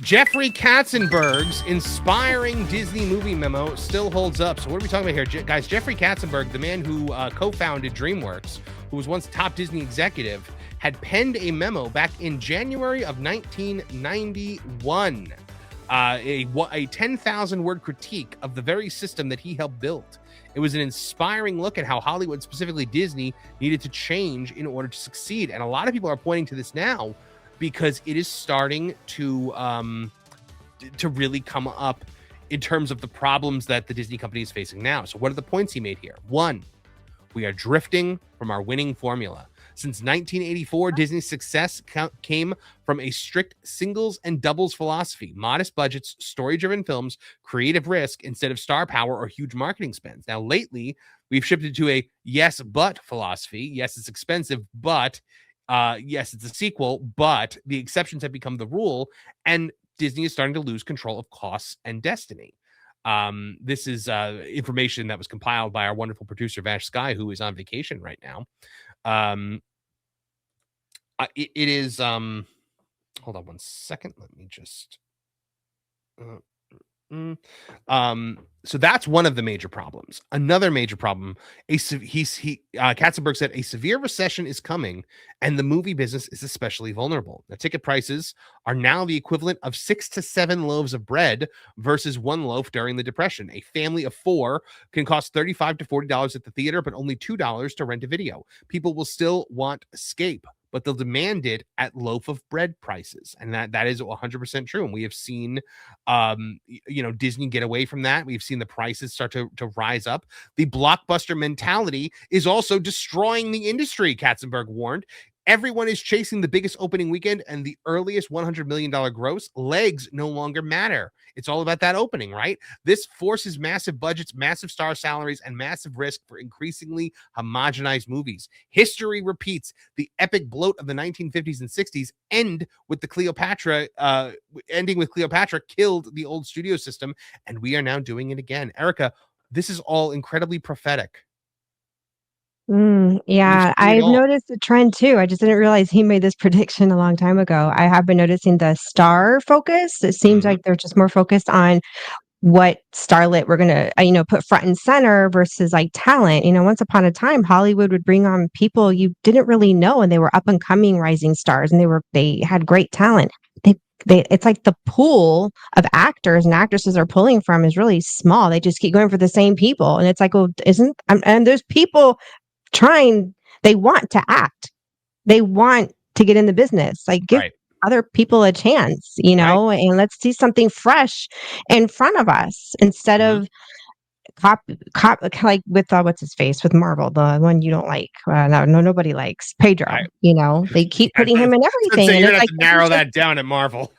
Jeffrey Katzenberg's inspiring Disney movie memo still holds up. So what are we talking about here? Guys, Jeffrey Katzenberg, the man who co-founded DreamWorks, who was once a top Disney executive, had penned a memo back in January of 1991, a 10,000-word critique of the very system that he helped build. It was an inspiring look at how Hollywood, specifically Disney, needed to change in order to succeed. And a lot of people are pointing to this now because it is starting to really come up in terms of the problems that the Disney company is facing now. So what are the points he made here? One, we are drifting from our winning formula. Since 1984, Disney's success came from a strict singles and doubles philosophy, modest budgets, story-driven films, creative risk instead of star power or huge marketing spends. Now, lately, we've shifted to a yes, but philosophy. Yes, it's expensive, but yes, it's a sequel, but the exceptions have become the rule, and Disney is starting to lose control of costs and destiny. This is information that was compiled by our wonderful producer, Vash Sky, who is on vacation right now. It is hold on one second. Let me just so that's one of the major problems. Another major problem, Katzenberg said a severe recession is coming and the movie business is especially vulnerable. Now, ticket prices are now the equivalent of 6 to 7 loaves of bread versus one loaf during the Depression. A family of 4 can cost $35 to $40 at the theater, but only $2 to rent a video. People will still want escape, but they'll demand it at loaf of bread prices. And that is 100% true. And we have seen, Disney get away from that. We've seen the prices start to rise up. The blockbuster mentality is also destroying the industry, Katzenberg warned. Everyone is chasing the biggest opening weekend and the earliest $100 million gross. Legs no longer matter. It's all about that opening, right? This forces massive budgets, massive star salaries, and massive risk for increasingly homogenized movies. History repeats. The epic bloat of the 1950s and 60s ending with Cleopatra killed the old studio system, and we are now doing it again. Erica, this is all incredibly prophetic. Yeah, I've noticed a trend too. I just didn't realize he made this prediction a long time ago. I have been noticing the star focus. It seems like they're just more focused on what starlet we're going to, put front and center versus like talent. Once upon a time, Hollywood would bring on people you didn't really know, and they were up and coming rising stars, and they had great talent. It's like the pool of actors and actresses are pulling from is really small. They just keep going for the same people, and it's like, well, and there's people they want to act. They want to get in the business. Like, give other people a chance, and let's see something fresh in front of us instead of cop like with what's his face with Marvel, the one you don't like. Nobody likes Pedro. They keep putting him in everything. So you're gonna have to narrow that down at Marvel.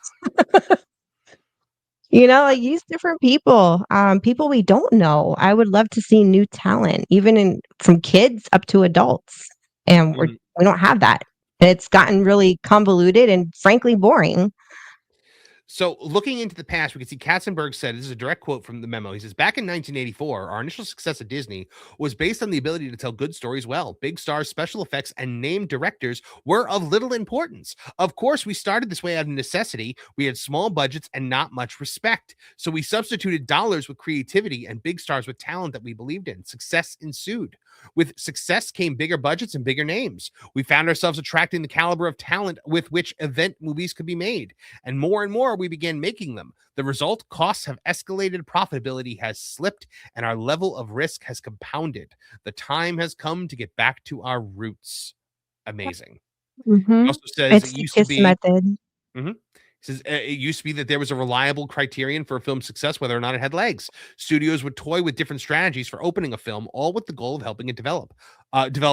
Like use different people, people we don't know. I would love to see new talent, even from kids up to adults. And we don't have that. And it's gotten really convoluted and frankly boring. So looking into the past, we can see Katzenberg said, this is a direct quote from the memo. He says, back in 1984, our initial success at Disney was based on the ability to tell good stories well. Big stars, special effects, and named directors were of little importance. Of course, we started this way out of necessity. We had small budgets and not much respect. So we substituted dollars with creativity and big stars with talent that we believed in. Success ensued. With success came bigger budgets and bigger names. We found ourselves attracting the caliber of talent with which event movies could be made. And more, we began making them. The result, costs have escalated, profitability has slipped, and our level of risk has compounded. The time has come to get back to our roots. Amazing. He also says it used to be method. He says it used to be that there was a reliable criterion for a film's success, whether or not it had legs. Studios would toy with different strategies for opening a film, all with the goal of helping it develop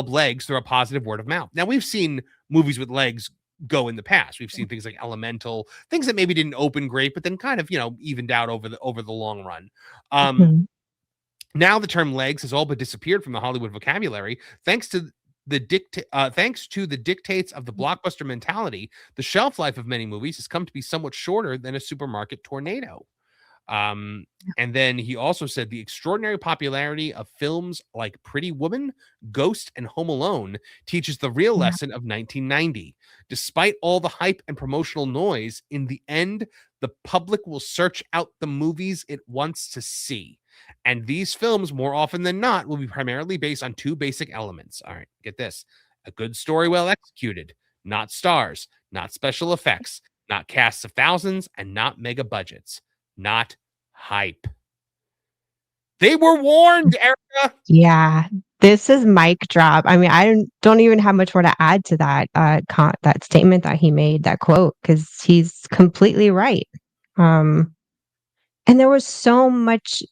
legs through a positive word of mouth. Now, we've seen movies with legs go in the past. We've seen things like Elemental, things that maybe didn't open great, but then kind of, evened out over the long run. Now the term legs has all but disappeared from the Hollywood vocabulary, thanks to the dictates of the blockbuster mentality. The shelf life of many movies has come to be somewhat shorter than a supermarket tornado. And then he also said the extraordinary popularity of films like Pretty Woman, Ghost, and Home Alone teaches the real lesson of 1990. Despite all the hype and promotional noise, in the end, The public will search out the movies it wants to see. And these films, more often than not, will be primarily based on two basic elements. All right, get this: a good story well executed, not stars, not special effects, not casts of thousands, and not mega budgets, not hype. They were warned, Erica. Yeah, this is mic drop. I mean, don't even have much more to add to that that statement that he made, that quote, because he's completely right. Um, and there was so much,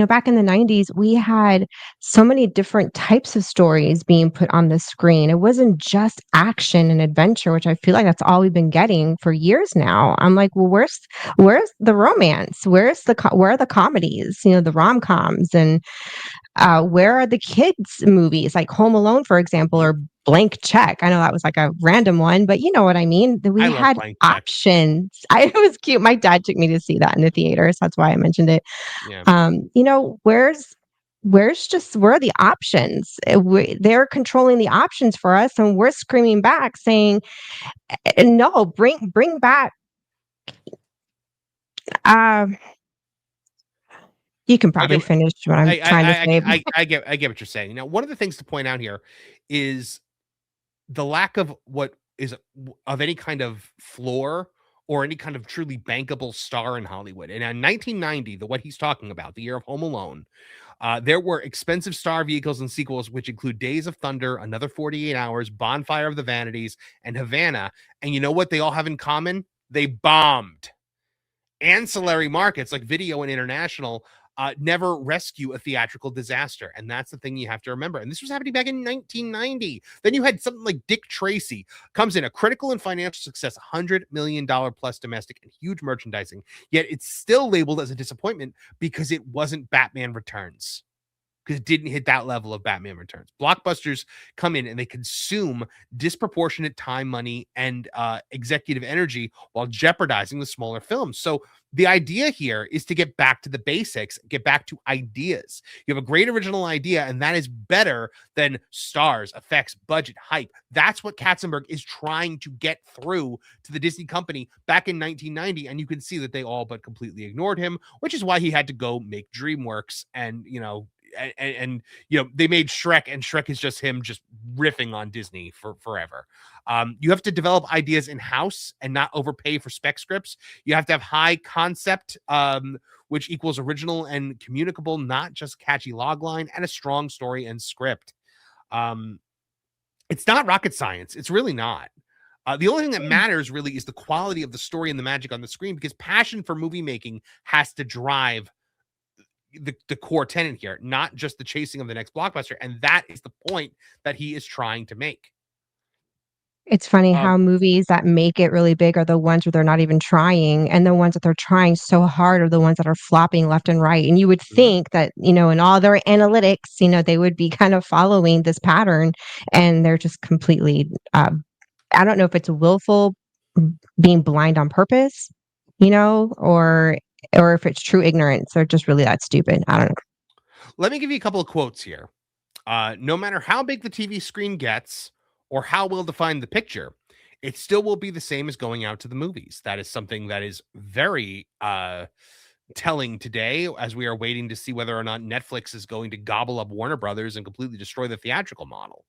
back in the 90s, we had so many different types of stories being put on the screen. It wasn't just action and adventure, which I feel like that's all we've been getting for years now. I'm like, well, where's the romance? Where are the comedies? The rom-coms, and where are the kids movies like Home Alone, for example, or Blank Check? I know that was like a random one, but you know what I mean? I We love had Blank Check. options. It was cute. My dad took me to see that in the theaters. That's why I mentioned it. Yeah. Where are the options? They're controlling the options for us, and we're screaming back saying, no, bring back. Um, you can I probably get, finish what I'm trying to say. I get what you're saying. Now, one of the things to point out here is the lack of what is of any kind of floor or any kind of truly bankable star in Hollywood. And in 1990, what he's talking about, the year of Home Alone, there were expensive star vehicles and sequels, which include Days of Thunder, Another 48 Hours, Bonfire of the Vanities, and Havana. And you know what they all have in common? They bombed. Ancillary markets like video and international never rescue a theatrical disaster. And that's the thing you have to remember. And this was happening back in 1990. Then you had something like Dick Tracy comes in, a critical and financial success, $100 million plus domestic and huge merchandising. Yet it's still labeled as a disappointment because it wasn't Batman Returns. Because it didn't hit that level of Batman Returns. Blockbusters come in and they consume disproportionate time, money, and executive energy while jeopardizing the smaller films. So the idea here is to get back to the basics, get back to ideas. You have a great original idea, and that is better than stars, effects, budget, hype. That's what Katzenberg is trying to get through to the Disney company back in 1990, and you can see that they all but completely ignored him, which is why he had to go make DreamWorks and, they made Shrek, and Shrek is just him just riffing on Disney for forever. You have to develop ideas in-house and not overpay for spec scripts. You have to have high concept, which equals original and communicable, not just catchy logline, and a strong story and script. It's not rocket science. It's really not. The only thing that matters really is the quality of the story and the magic on the screen, because passion for movie making has to drive the core tenant here, not just the chasing of the next blockbuster. And that is the point that he is trying to make. It's funny how movies that make it really big are the ones where they're not even trying, and the ones that they're trying so hard are the ones that are flopping left and right. And you would think that, in all their analytics, they would be kind of following this pattern, and they're just completely, I don't know if it's willful being blind on purpose, or if it's true ignorance. They're just really that stupid. I don't know. Let me give you a couple of quotes here. No matter how big the TV screen gets or how well defined the picture, it still will be the same as going out to the movies. That is something that is very telling today, as we are waiting to see whether or not Netflix is going to gobble up Warner Brothers and completely destroy the theatrical model.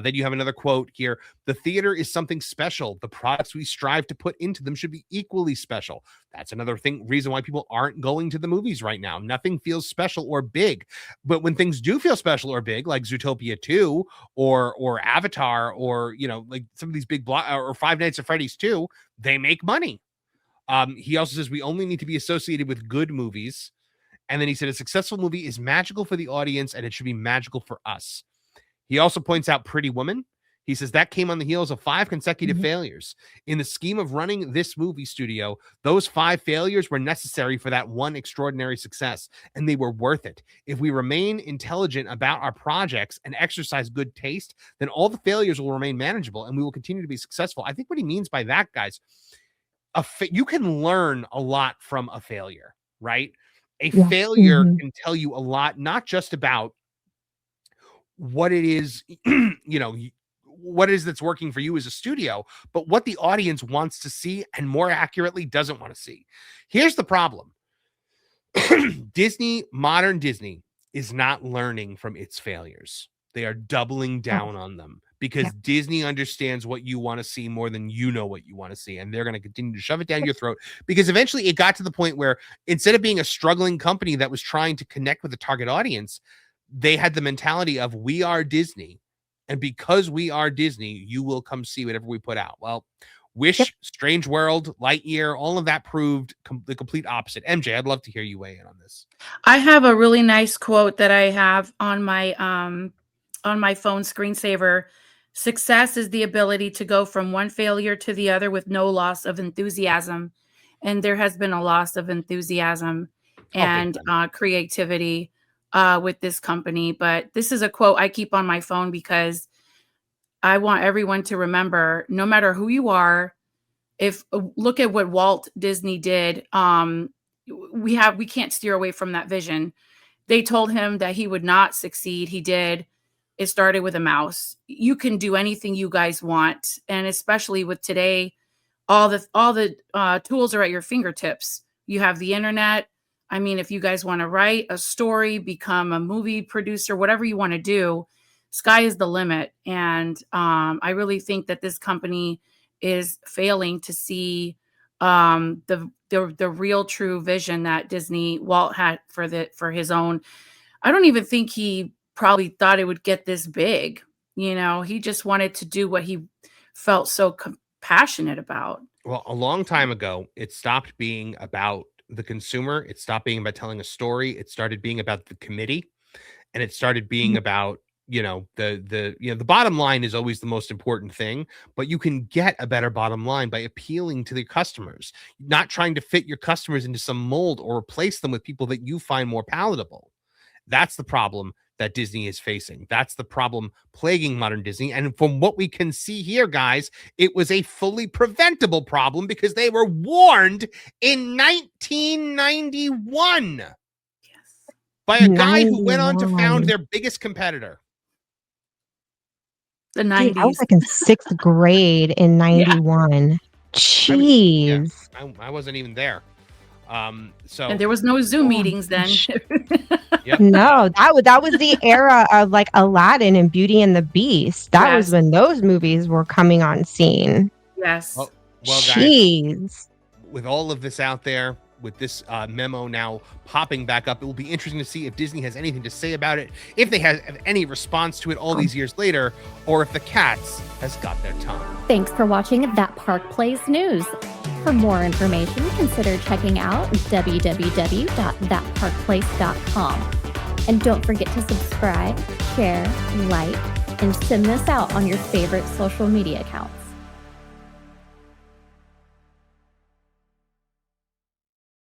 Then you have another quote here: the theater is something special. The products we strive to put into them should be equally special. That's another reason why people aren't going to the movies right now. Nothing feels special or big. But when things do feel special or big, like Zootopia 2 or Avatar, or, like some of these big or Five Nights at Freddy's 2, they make money. He also says we only need to be associated with good movies. And then he said a successful movie is magical for the audience, and it should be magical for us. He also points out Pretty Woman. He says that came on the heels of 5 consecutive failures. In the scheme of running this movie studio, those 5 failures were necessary for that one extraordinary success, and they were worth it. If we remain intelligent about our projects and exercise good taste, then all the failures will remain manageable, and we will continue to be successful. I think what he means by that, guys, you can learn a lot from a failure, right? A failure can tell you a lot, not just about what it is, what it is that's working for you as a studio, but what the audience wants to see and more accurately doesn't want to see. Here's the problem. Modern Disney is not learning from its failures. They are doubling down on them because Disney understands what you want to see more than you know what you want to see. And they're going to continue to shove it down your throat, because eventually it got to the point where instead of being a struggling company that was trying to connect with the target audience, they had the mentality of, we are Disney. And because we are Disney, you will come see whatever we put out. Well, Wish, Strange World, Lightyear, all of that proved the complete opposite. MJ, I'd love to hear you weigh in on this. I have a really nice quote that I have on my phone screensaver. Success is the ability to go from one failure to the other with no loss of enthusiasm. And there has been a loss of enthusiasm and creativity with this company. But this is a quote I keep on my phone because I want everyone to remember, no matter who you are, look at what Walt Disney did. We can't steer away from that vision. They told him that he would not succeed. He did. It started with a mouse. You can do anything you guys want. And especially with today, all the tools are at your fingertips. You have the internet. I mean, if you guys want to write a story, become a movie producer, whatever you want to do, sky is the limit. And I really think that this company is failing to see the real true vision that Walt had for his own. I don't even think he probably thought it would get this big. He just wanted to do what he felt so passionate about. Well, a long time ago, it stopped being about the consumer. It stopped being about telling a story. It started being about the committee, and it started being about, the bottom line is always the most important thing, but you can get a better bottom line by appealing to the customers, not trying to fit your customers into some mold or replace them with people that you find more palatable. That's the problem that Disney is facing. That's the problem plaguing modern Disney. And from what we can see here, guys, it was a fully preventable problem because they were warned in 1991 by a guy who went on to found their biggest competitor. The 90s. Dude, I was like in 6th grade in 91. Jeez. I wasn't even there. And there was no Zoom meetings then. No, that was the era of like Aladdin and Beauty and the Beast. That was when those movies were coming on scene. Yes. Well, jeez. Guys, with all of this out there, with this memo now popping back up, it will be interesting to see if Disney has anything to say about it, if they have any response to it all these years later, or if the cats has got their tongue. Thanks for watching That Park Plays News. For more information, consider checking out www.thatparkplace.com. And don't forget to subscribe, share, like, and send this out on your favorite social media accounts.